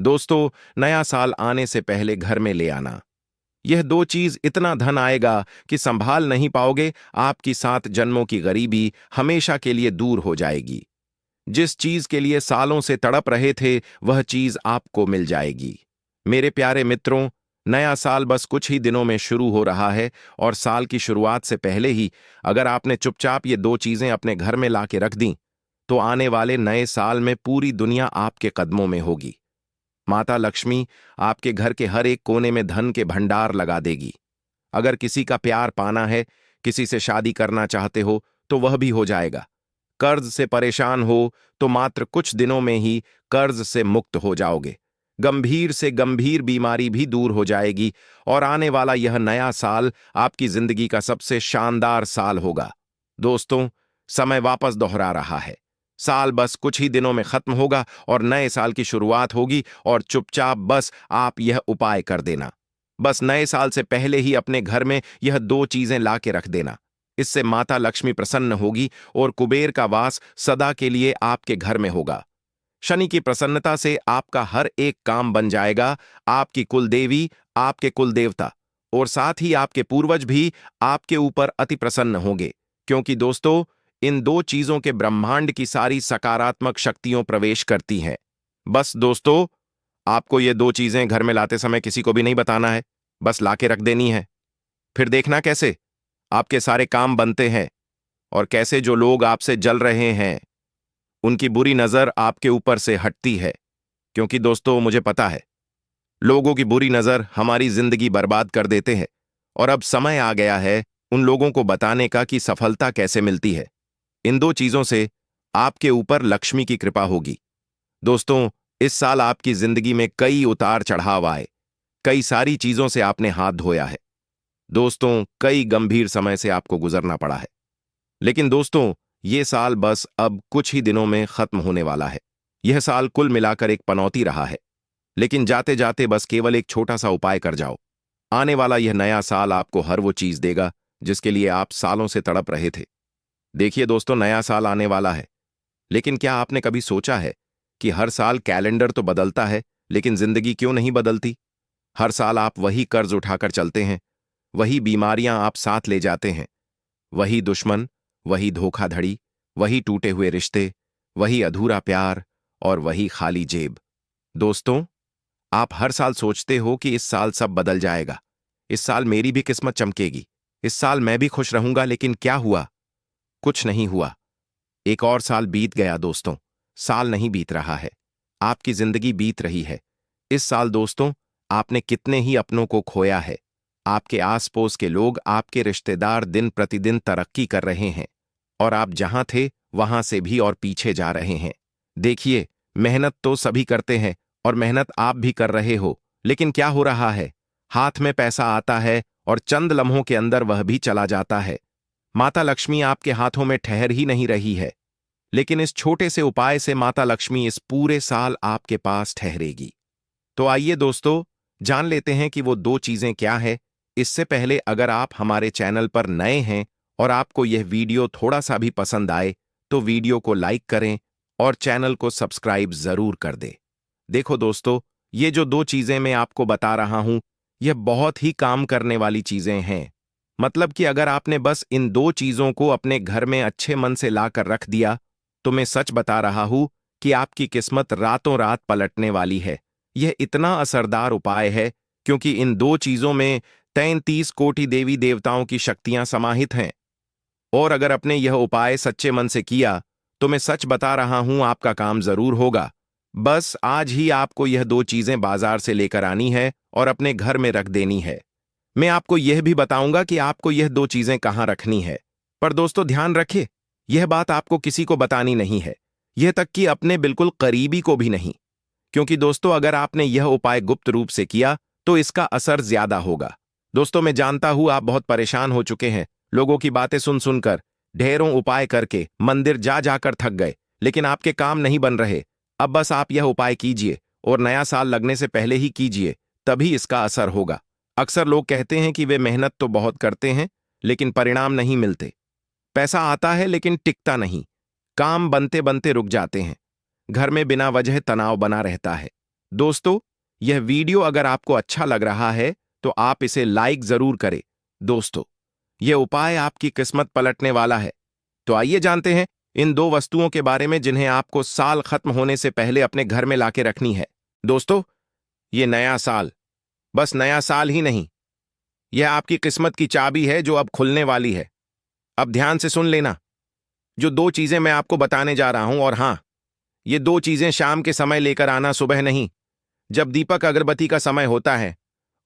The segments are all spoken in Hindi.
दोस्तों, नया साल आने से पहले घर में ले आना। यह दो चीज इतना धन आएगा कि संभाल नहीं पाओगे। आपकी 7 जन्मों की गरीबी हमेशा के लिए दूर हो जाएगी। जिस चीज के लिए सालों से तड़प रहे थे, वह चीज आपको मिल जाएगी। मेरे प्यारे मित्रों, नया साल बस कुछ ही दिनों में शुरू हो रहा है और साल की शुरुआत से पहले ही अगर आपने चुपचाप ये दो चीजें अपने घर में ला के रख दी, तो आने वाले नए साल में पूरी दुनिया आपके कदमों में होगी। माता लक्ष्मी आपके घर के हर एक कोने में धन के भंडार लगा देगी। अगर किसी का प्यार पाना है, किसी से शादी करना चाहते हो, तो वह भी हो जाएगा। कर्ज से परेशान हो तो मात्र कुछ दिनों में ही कर्ज से मुक्त हो जाओगे। गंभीर से गंभीर बीमारी भी दूर हो जाएगी और आने वाला यह नया साल आपकी जिंदगी का सबसे शानदार साल होगा। दोस्तों, समय वापस दोहरा रहा है। साल बस कुछ ही दिनों में खत्म होगा और नए साल की शुरुआत होगी और चुपचाप बस आप यह उपाय कर देना। बस नए साल से पहले ही अपने घर में यह दो चीजें ला के रख देना। इससे माता लक्ष्मी प्रसन्न होगी और कुबेर का वास सदा के लिए आपके घर में होगा। शनि की प्रसन्नता से आपका हर एक काम बन जाएगा। आपकी कुलदेवी, आपके कुलदेवता और साथ ही आपके पूर्वज भी आपके ऊपर अति प्रसन्न होंगे, क्योंकि दोस्तों, इन दो चीजों के ब्रह्मांड की सारी सकारात्मक शक्तियों प्रवेश करती हैं। बस दोस्तों, आपको ये दो चीजें घर में लाते समय किसी को भी नहीं बताना है, बस लाके रख देनी है। फिर देखना कैसे आपके सारे काम बनते हैं और कैसे जो लोग आपसे जल रहे हैं उनकी बुरी नजर आपके ऊपर से हटती है। क्योंकि दोस्तों, मुझे पता है, लोगों की बुरी नजर हमारी जिंदगी बर्बाद कर देते हैं और अब समय आ गया है उन लोगों को बताने का कि सफलता कैसे मिलती है। इन दो चीजों से आपके ऊपर लक्ष्मी की कृपा होगी। दोस्तों, इस साल आपकी जिंदगी में कई उतार चढ़ाव आए, कई सारी चीजों से आपने हाथ धोया है। दोस्तों, कई गंभीर समय से आपको गुजरना पड़ा है। लेकिन दोस्तों, ये साल बस अब कुछ ही दिनों में खत्म होने वाला है। यह साल कुल मिलाकर एक पनौती रहा है, लेकिन जाते जाते बस केवल एक छोटा सा उपाय कर जाओ। आने वाला यह नया साल आपको हर वो चीज देगा जिसके लिए आप सालों से तड़प रहे थे। देखिए दोस्तों, नया साल आने वाला है, लेकिन क्या आपने कभी सोचा है कि हर साल कैलेंडर तो बदलता है, लेकिन जिंदगी क्यों नहीं बदलती? हर साल आप वही कर्ज उठाकर चलते हैं, वही बीमारियां आप साथ ले जाते हैं, वही दुश्मन, वही धोखाधड़ी, वही टूटे हुए रिश्ते, वही अधूरा प्यार और वही खाली जेब। दोस्तों, आप हर साल सोचते हो कि इस साल सब बदल जाएगा, इस साल मेरी भी किस्मत चमकेगी, इस साल मैं भी खुश रहूंगा। लेकिन क्या हुआ? कुछ नहीं हुआ। एक और साल बीत गया दोस्तों। साल नहीं बीत रहा है, आपकी जिंदगी बीत रही है। इस साल दोस्तों, आपने कितने ही अपनों को खोया है। आपके आस पड़ोस के लोग, आपके रिश्तेदार दिन प्रतिदिन तरक्की कर रहे हैं और आप जहां थे वहां से भी और पीछे जा रहे हैं। देखिए, मेहनत तो सभी करते हैं और मेहनत आप भी कर रहे हो, लेकिन क्या हो रहा है? हाथ में पैसा आता है और चंद लम्हों के अंदर वह भी चला जाता है। माता लक्ष्मी आपके हाथों में ठहर ही नहीं रही है, लेकिन इस छोटे से उपाय से माता लक्ष्मी इस पूरे साल आपके पास ठहरेगी। तो आइए दोस्तों, जान लेते हैं कि वो दो चीजें क्या है। इससे पहले अगर आप हमारे चैनल पर नए हैं और आपको यह वीडियो थोड़ा सा भी पसंद आए, तो वीडियो को लाइक करें और चैनल को सब्सक्राइब जरूर कर दें। देखो दोस्तों, ये जो दो चीजें मैं आपको बता रहा हूं, यह बहुत ही काम करने वाली चीजें हैं। मतलब कि अगर आपने बस इन दो चीजों को अपने घर में अच्छे मन से लाकर रख दिया, तो मैं सच बता रहा हूं कि आपकी किस्मत रातों रात पलटने वाली है। यह इतना असरदार उपाय है क्योंकि इन दो चीजों में 33 कोटि देवी देवताओं की शक्तियां समाहित हैं। और अगर आपने यह उपाय सच्चे मन से किया, तो मैं सच बता रहा हूं, आपका काम जरूर होगा। बस आज ही आपको यह दो चीजें बाजार से लेकर आनी है और अपने घर में रख देनी है। मैं आपको यह भी बताऊंगा कि आपको यह दो चीजें कहां रखनी है। पर दोस्तों, ध्यान रखिए, यह बात आपको किसी को बतानी नहीं है, यह तक कि अपने बिल्कुल करीबी को भी नहीं। क्योंकि दोस्तों, अगर आपने यह उपाय गुप्त रूप से किया तो इसका असर ज्यादा होगा। दोस्तों, मैं जानता हूं आप बहुत परेशान हो चुके हैं, लोगों की बातें सुन सुनकर, ढेरों उपाय करके, मंदिर जा जाकर थक गए, लेकिन आपके काम नहीं बन रहे। अब बस आप यह उपाय कीजिए और नया साल लगने से पहले ही कीजिए, तभी इसका असर होगा। अक्सर लोग कहते हैं कि वे मेहनत तो बहुत करते हैं, लेकिन परिणाम नहीं मिलते। पैसा आता है लेकिन टिकता नहीं, काम बनते बनते रुक जाते हैं, घर में बिना वजह तनाव बना रहता है। दोस्तों, यह वीडियो अगर आपको अच्छा लग रहा है तो आप इसे लाइक जरूर करें। दोस्तों, यह उपाय आपकी किस्मत पलटने वाला है। तो आइए जानते हैं इन दो वस्तुओं के बारे में जिन्हें आपको साल खत्म होने से पहले अपने घर में लाके रखनी है। दोस्तों, ये नया साल, बस नया साल ही नहीं, यह आपकी किस्मत की चाबी है जो अब खुलने वाली है। अब ध्यान से सुन लेना। जो दो चीजें मैं आपको बताने जा रहा हूं, और हां, ये दो चीजें शाम के समय लेकर आना, सुबह नहीं। जब दीपक अगरबत्ती का समय होता है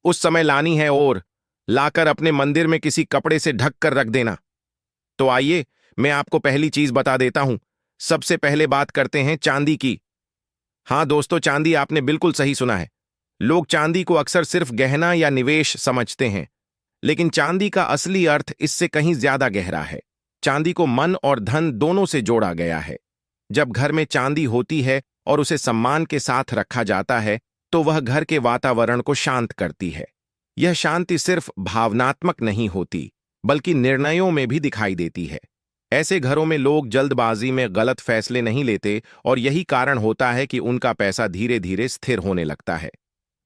उस समय लानी है, और लाकर अपने मंदिर में किसी कपड़े से ढक कर रख देना। तो आइए मैं आपको पहली चीज बता देता हूं। सबसे पहले बात करते हैं चांदी की। हां दोस्तों, चांदी, आपने बिल्कुल सही सुना है। लोग चांदी को अक्सर सिर्फ गहना या निवेश समझते हैं, लेकिन चांदी का असली अर्थ इससे कहीं ज्यादा गहरा है। चांदी को मन और धन दोनों से जोड़ा गया है। जब घर में चांदी होती है और उसे सम्मान के साथ रखा जाता है तो वह घर के वातावरण को शांत करती है। यह शांति सिर्फ भावनात्मक नहीं होती, बल्कि निर्णयों में भी दिखाई देती है। ऐसे घरों में लोग जल्दबाजी में गलत फैसले नहीं लेते, और यही कारण होता है कि उनका पैसा धीरे धीरे स्थिर होने लगता है।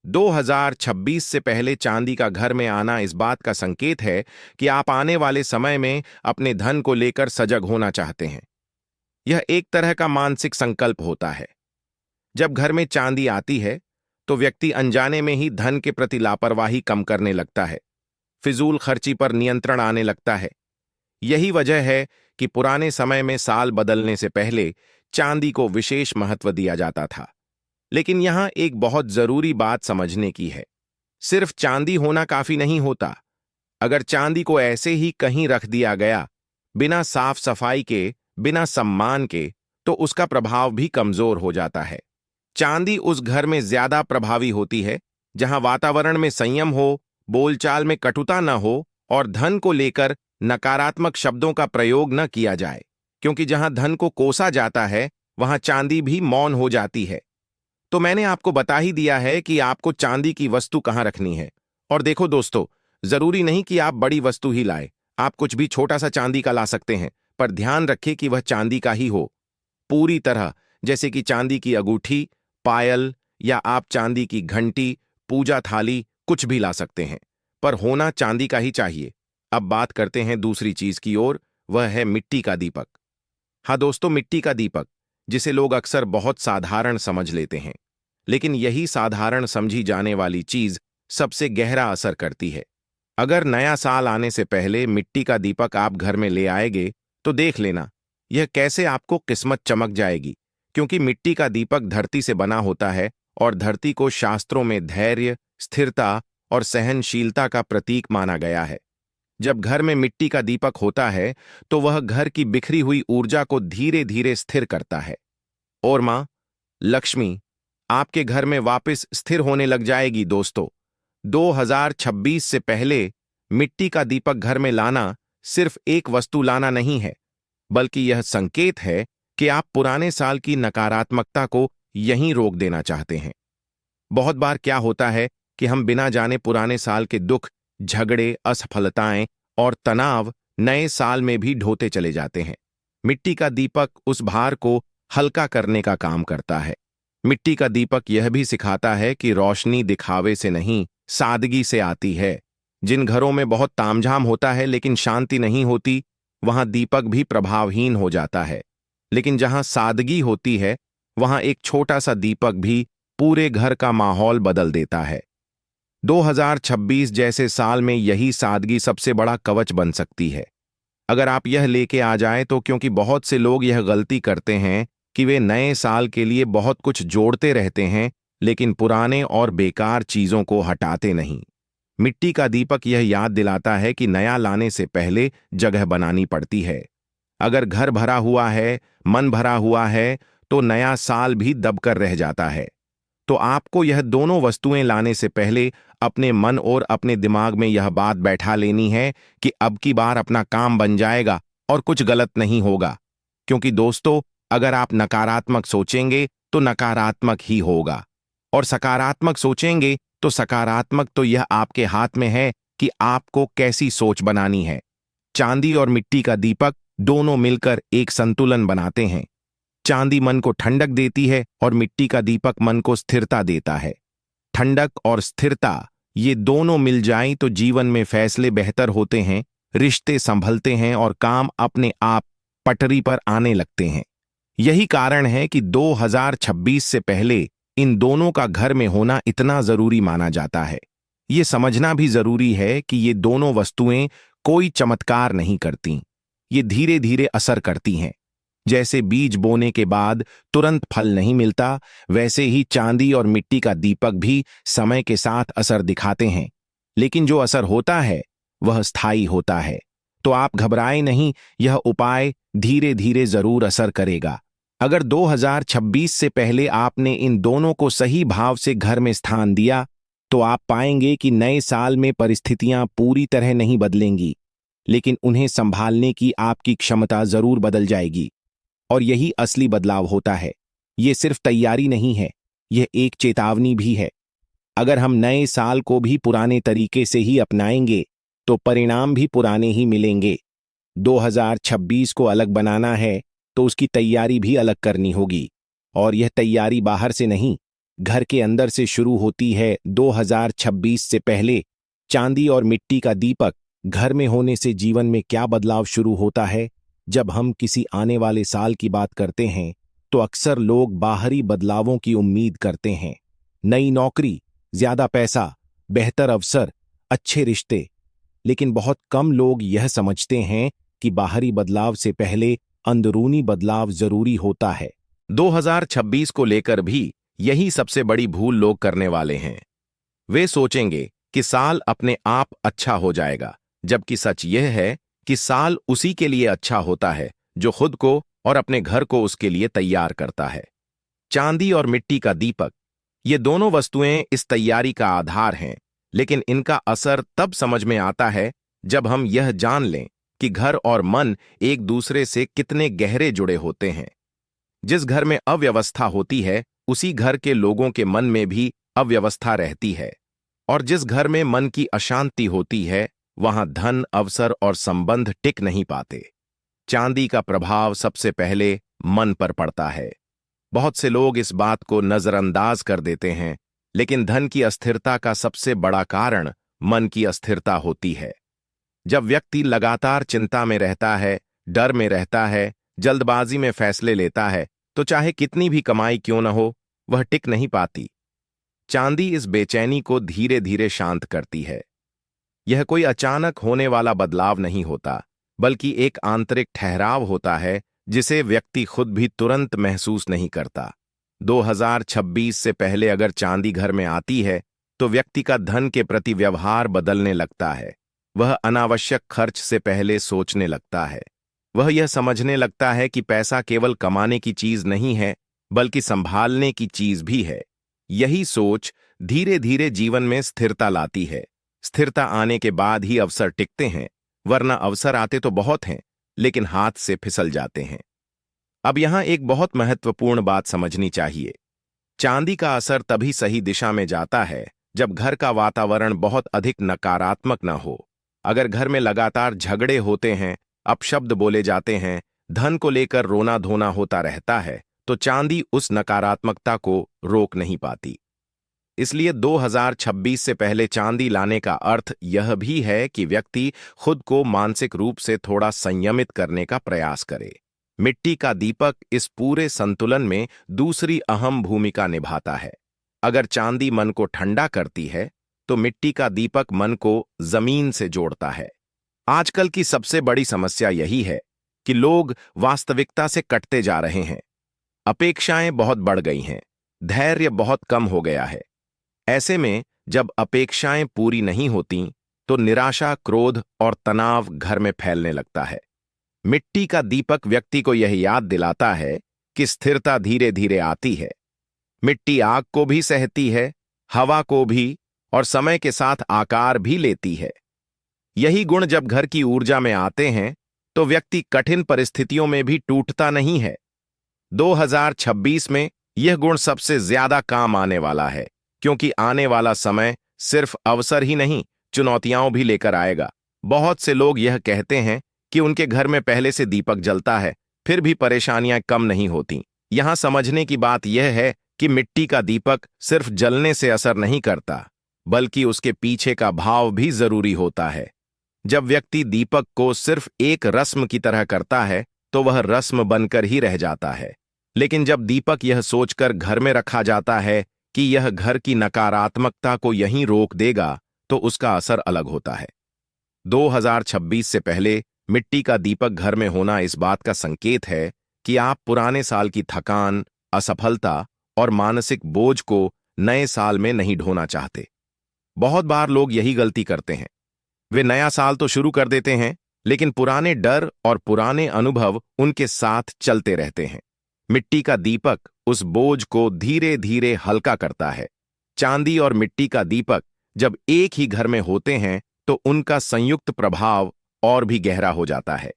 2026 से पहले चांदी का घर में आना इस बात का संकेत है कि आप आने वाले समय में अपने धन को लेकर सजग होना चाहते हैं। यह एक तरह का मानसिक संकल्प होता है। जब घर में चांदी आती है तो व्यक्ति अनजाने में ही धन के प्रति लापरवाही कम करने लगता है। फिजूल खर्ची पर नियंत्रण आने लगता है। यही वजह है कि पुराने समय में साल बदलने से पहले चांदी को विशेष महत्व दिया जाता था। लेकिन यहां एक बहुत जरूरी बात समझने की है। सिर्फ चांदी होना काफी नहीं होता। अगर चांदी को ऐसे ही कहीं रख दिया गया, बिना साफ सफाई के, बिना सम्मान के, तो उसका प्रभाव भी कमजोर हो जाता है। चांदी उस घर में ज्यादा प्रभावी होती है जहां वातावरण में संयम हो, बोलचाल में कटुता न हो, और धन को लेकर नकारात्मक शब्दों का प्रयोग न किया जाए। क्योंकि जहां धन को कोसा जाता है वहां चांदी भी मौन हो जाती है। तो मैंने आपको बता ही दिया है कि आपको चांदी की वस्तु कहां रखनी है। और देखो दोस्तों, जरूरी नहीं कि आप बड़ी वस्तु ही लाए। आप कुछ भी छोटा सा चांदी का ला सकते हैं, पर ध्यान रखें कि वह चांदी का ही हो, पूरी तरह। जैसे कि चांदी की अंगूठी, पायल, या आप चांदी की घंटी, पूजा थाली, कुछ भी ला सकते हैं, पर होना चांदी का ही चाहिए। अब बात करते हैं दूसरी चीज की ओर, वह है मिट्टी का दीपक। हाँ दोस्तों, मिट्टी का दीपक, जिसे लोग अक्सर बहुत साधारण समझ लेते हैं, लेकिन यही साधारण समझी जाने वाली चीज सबसे गहरा असर करती है। अगर नया साल आने से पहले मिट्टी का दीपक आप घर में ले आएंगे तो देख लेना यह कैसे आपको किस्मत चमक जाएगी। क्योंकि मिट्टी का दीपक धरती से बना होता है, और धरती को शास्त्रों में धैर्य, स्थिरता और सहनशीलता का प्रतीक माना गया है। जब घर में मिट्टी का दीपक होता है तो वह घर की बिखरी हुई ऊर्जा को धीरे धीरे स्थिर करता है, और मां लक्ष्मी आपके घर में वापस स्थिर होने लग जाएगी। दोस्तों, 2026 से पहले मिट्टी का दीपक घर में लाना सिर्फ एक वस्तु लाना नहीं है, बल्कि यह संकेत है कि आप पुराने साल की नकारात्मकता को यहीं रोक देना चाहते हैं। बहुत बार क्या होता है कि हम बिना जाने पुराने साल के दुख, झगड़े, असफलताएं और तनाव नए साल में भी ढोते चले जाते हैं। मिट्टी का दीपक उस भार को हल्का करने का काम करता है। मिट्टी का दीपक यह भी सिखाता है कि रोशनी दिखावे से नहीं, सादगी से आती है। जिन घरों में बहुत तामझाम होता है लेकिन शांति नहीं होती, वहां दीपक भी प्रभावहीन हो जाता है। लेकिन जहां सादगी होती है वहां एक छोटा सा दीपक भी पूरे घर का माहौल बदल देता है। 2026 जैसे साल में यही सादगी सबसे बड़ा कवच बन सकती है। अगर आप यह लेके आ जाएं तो, क्योंकि बहुत से लोग यह गलती करते हैं कि वे नए साल के लिए बहुत कुछ जोड़ते रहते हैं, लेकिन पुराने और बेकार चीजों को हटाते नहीं। मिट्टी का दीपक यह याद दिलाता है कि नया लाने से पहले जगह बनानी पड़ती है। अगर घर भरा हुआ है, मन भरा हुआ है, तो नया साल भी दबकर रह जाता है। तो आपको यह दोनों वस्तुएं लाने से पहले अपने मन और अपने दिमाग में यह बात बैठा लेनी है कि अब की बार अपना काम बन जाएगा और कुछ गलत नहीं होगा। क्योंकि दोस्तों, अगर आप नकारात्मक सोचेंगे तो नकारात्मक ही होगा, और सकारात्मक सोचेंगे तो सकारात्मक। तो यह आपके हाथ में है कि आपको कैसी सोच बनानी है। चांदी और मिट्टी का दीपक दोनों मिलकर एक संतुलन बनाते हैं। चांदी मन को ठंडक देती है और मिट्टी का दीपक मन को स्थिरता देता है। ठंडक और स्थिरता ये दोनों मिल जाएं तो जीवन में फैसले बेहतर होते हैं, रिश्ते संभलते हैं और काम अपने आप पटरी पर आने लगते हैं। यही कारण है कि 2026 से पहले इन दोनों का घर में होना इतना जरूरी माना जाता है। ये समझना भी जरूरी है कि ये दोनों वस्तुएं कोई चमत्कार नहीं करती, ये धीरे धीरे असर करती हैं। जैसे बीज बोने के बाद तुरंत फल नहीं मिलता, वैसे ही चांदी और मिट्टी का दीपक भी समय के साथ असर दिखाते हैं, लेकिन जो असर होता है वह स्थायी होता है। तो आप घबराएं नहीं, यह उपाय धीरे धीरे जरूर असर करेगा। अगर 2026 से पहले आपने इन दोनों को सही भाव से घर में स्थान दिया तो आप पाएंगे कि नए साल में परिस्थितियां पूरी तरह नहीं बदलेंगी, लेकिन उन्हें संभालने की आपकी क्षमता जरूर बदल जाएगी। और यही असली बदलाव होता है। ये सिर्फ तैयारी नहीं है, यह एक चेतावनी भी है। अगर हम नए साल को भी पुराने तरीके से ही अपनाएंगे तो परिणाम भी पुराने ही मिलेंगे। 2026 को अलग बनाना है तो उसकी तैयारी भी अलग करनी होगी, और यह तैयारी बाहर से नहीं, घर के अंदर से शुरू होती है। 2026 से पहले चांदी और मिट्टी का दीपक घर में होने से जीवन में क्या बदलाव शुरू होता है। जब हम किसी आने वाले साल की बात करते हैं तो अक्सर लोग बाहरी बदलावों की उम्मीद करते हैं, नई नौकरी, ज्यादा पैसा, बेहतर अवसर, अच्छे रिश्ते। लेकिन बहुत कम लोग यह समझते हैं कि बाहरी बदलाव से पहले अंदरूनी बदलाव जरूरी होता है। 2026 को लेकर भी यही सबसे बड़ी भूल लोग करने वाले हैं। वे सोचेंगे कि साल अपने आप अच्छा हो जाएगा, जबकि सच यह है कि साल उसी के लिए अच्छा होता है जो खुद को और अपने घर को उसके लिए तैयार करता है। चांदी और मिट्टी का दीपक, ये दोनों वस्तुएं इस तैयारी का आधार हैं, लेकिन इनका असर तब समझ में आता है जब हम यह जान लें कि घर और मन एक दूसरे से कितने गहरे जुड़े होते हैं। जिस घर में अव्यवस्था होती है उसी घर के लोगों के मन में भी अव्यवस्था रहती है, और जिस घर में मन की अशांति होती है वहां धन, अवसर और संबंध टिक नहीं पाते। चांदी का प्रभाव सबसे पहले मन पर पड़ता है। बहुत से लोग इस बात को नजरअंदाज कर देते हैं, लेकिन धन की अस्थिरता का सबसे बड़ा कारण मन की अस्थिरता होती है। जब व्यक्ति लगातार चिंता में रहता है, डर में रहता है, जल्दबाजी में फैसले लेता है, तो चाहे कितनी भी कमाई क्यों न हो, वह टिक नहीं पाती। चांदी इस बेचैनी को धीरे धीरे शांत करती है। यह कोई अचानक होने वाला बदलाव नहीं होता, बल्कि एक आंतरिक ठहराव होता है जिसे व्यक्ति खुद भी तुरंत महसूस नहीं करता। 2026 से पहले अगर चांदी घर में आती है तो व्यक्ति का धन के प्रति व्यवहार बदलने लगता है। वह अनावश्यक खर्च से पहले सोचने लगता है। वह यह समझने लगता है कि पैसा केवल कमाने की चीज नहीं है, बल्कि संभालने की चीज भी है। यही सोच धीरे धीरे जीवन में स्थिरता लाती है। स्थिरता आने के बाद ही अवसर टिकते हैं, वरना अवसर आते तो बहुत हैं, लेकिन हाथ से फिसल जाते हैं। अब यहां एक बहुत महत्वपूर्ण बात समझनी चाहिए। चांदी का असर तभी सही दिशा में जाता है जब घर का वातावरण बहुत अधिक नकारात्मक न हो। अगर घर में लगातार झगड़े होते हैं, अपशब्द बोले जाते हैं, धन को लेकर रोना धोना होता रहता है, तो चांदी उस नकारात्मकता को रोक नहीं पाती। इसलिए 2026 से पहले चांदी लाने का अर्थ यह भी है कि व्यक्ति खुद को मानसिक रूप से थोड़ा संयमित करने का प्रयास करे। मिट्टी का दीपक इस पूरे संतुलन में दूसरी अहम भूमिका निभाता है। अगर चांदी मन को ठंडा करती है तो मिट्टी का दीपक मन को जमीन से जोड़ता है। आजकल की सबसे बड़ी समस्या यही है कि लोग वास्तविकता से कटते जा रहे हैं। अपेक्षाएं बहुत बढ़ गई हैं, धैर्य बहुत कम हो गया है। ऐसे में जब अपेक्षाएं पूरी नहीं होती तो निराशा, क्रोध और तनाव घर में फैलने लगता है। मिट्टी का दीपक व्यक्ति को यह याद दिलाता है कि स्थिरता धीरे धीरे आती है। मिट्टी आग को भी सहती है, हवा को भी, और समय के साथ आकार भी लेती है। यही गुण जब घर की ऊर्जा में आते हैं तो व्यक्ति कठिन परिस्थितियों में भी टूटता नहीं है। 2026 में यह गुण सबसे ज्यादा काम आने वाला है, क्योंकि आने वाला समय सिर्फ अवसर ही नहीं, चुनौतियां भी लेकर आएगा। बहुत से लोग यह कहते हैं कि उनके घर में पहले से दीपक जलता है, फिर भी परेशानियां कम नहीं होती। यहां समझने की बात यह है कि मिट्टी का दीपक सिर्फ जलने से असर नहीं करता, बल्कि उसके पीछे का भाव भी जरूरी होता है। जब व्यक्ति दीपक को सिर्फ एक रस्म की तरह करता है तो वह रस्म बनकर ही रह जाता है। लेकिन जब दीपक यह सोचकर घर में रखा जाता है कि यह घर की नकारात्मकता को यहीं रोक देगा, तो उसका असर अलग होता है। 2026 से पहले मिट्टी का दीपक घर में होना इस बात का संकेत है कि आप पुराने साल की थकान, असफलता और मानसिक बोझ को नए साल में नहीं ढोना चाहते। बहुत बार लोग यही गलती करते हैं। वे नया साल तो शुरू कर देते हैं, लेकिन पुराने डर और पुराने अनुभव उनके साथ चलते रहते हैं। मिट्टी का दीपक उस बोझ को धीरे धीरे हल्का करता है। चांदी और मिट्टी का दीपक जब एक ही घर में होते हैं तो उनका संयुक्त प्रभाव और भी गहरा हो जाता है।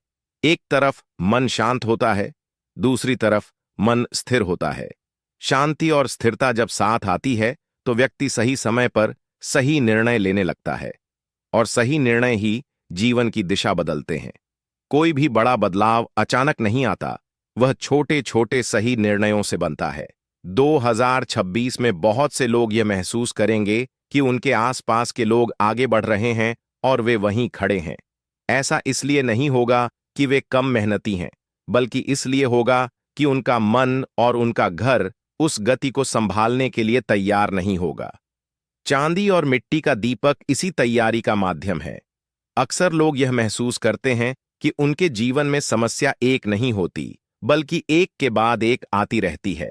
एक तरफ मन शांत होता है, दूसरी तरफ मन स्थिर होता है। शांति और स्थिरता जब साथ आती है तो व्यक्ति सही समय पर सही निर्णय लेने लगता है, और सही निर्णय ही जीवन की दिशा बदलते हैं। कोई भी बड़ा बदलाव अचानक नहीं आता, वह छोटे छोटे सही निर्णयों से बनता है। 2026 में बहुत से लोग यह महसूस करेंगे कि उनके आसपास के लोग आगे बढ़ रहे हैं और वे वहीं खड़े हैं। ऐसा इसलिए नहीं होगा कि वे कम मेहनती हैं, बल्कि इसलिए होगा कि उनका मन और उनका घर उस गति को संभालने के लिए तैयार नहीं होगा। चांदी और मिट्टी का दीपक इसी तैयारी का माध्यम है। अक्सर लोग यह महसूस करते हैं कि उनके जीवन में समस्या एक नहीं होती, बल्कि एक के बाद एक आती रहती है।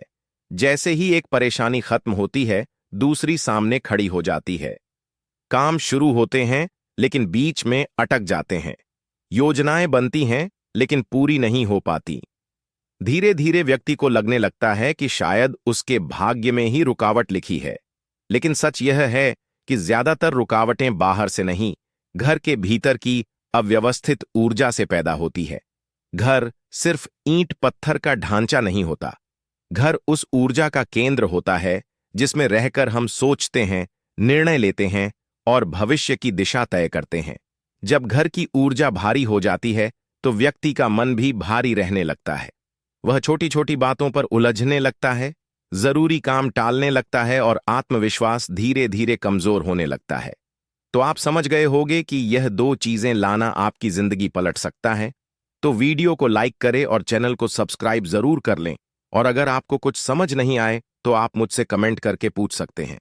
जैसे ही एक परेशानी खत्म होती है, दूसरी सामने खड़ी हो जाती है। काम शुरू होते हैं, लेकिन बीच में अटक जाते हैं। योजनाएं बनती हैं, लेकिन पूरी नहीं हो पाती। धीरे धीरे व्यक्ति को लगने लगता है कि शायद उसके भाग्य में ही रुकावट लिखी है। लेकिन सच यह है कि ज्यादातर रुकावटें बाहर से नहीं, घर के भीतर की अव्यवस्थित ऊर्जा से पैदा होती है। घर सिर्फ ईंट पत्थर का ढांचा नहीं होता। घर उस ऊर्जा का केंद्र होता है जिसमें रहकर हम सोचते हैं, निर्णय लेते हैं और भविष्य की दिशा तय करते हैं। जब घर की ऊर्जा भारी हो जाती है तो व्यक्ति का मन भी भारी रहने लगता है। वह छोटी छोटी बातों पर उलझने लगता है, जरूरी काम टालने लगता है और आत्मविश्वास धीरे धीरे कमजोर होने लगता है। तो आप समझ गए होंगे कि यह दो चीजें लाना आपकी जिंदगी पलट सकता है। तो वीडियो को लाइक करें और चैनल को सब्सक्राइब जरूर कर लें। और अगर आपको कुछ समझ नहीं आए तो आप मुझसे कमेंट करके पूछ सकते हैं।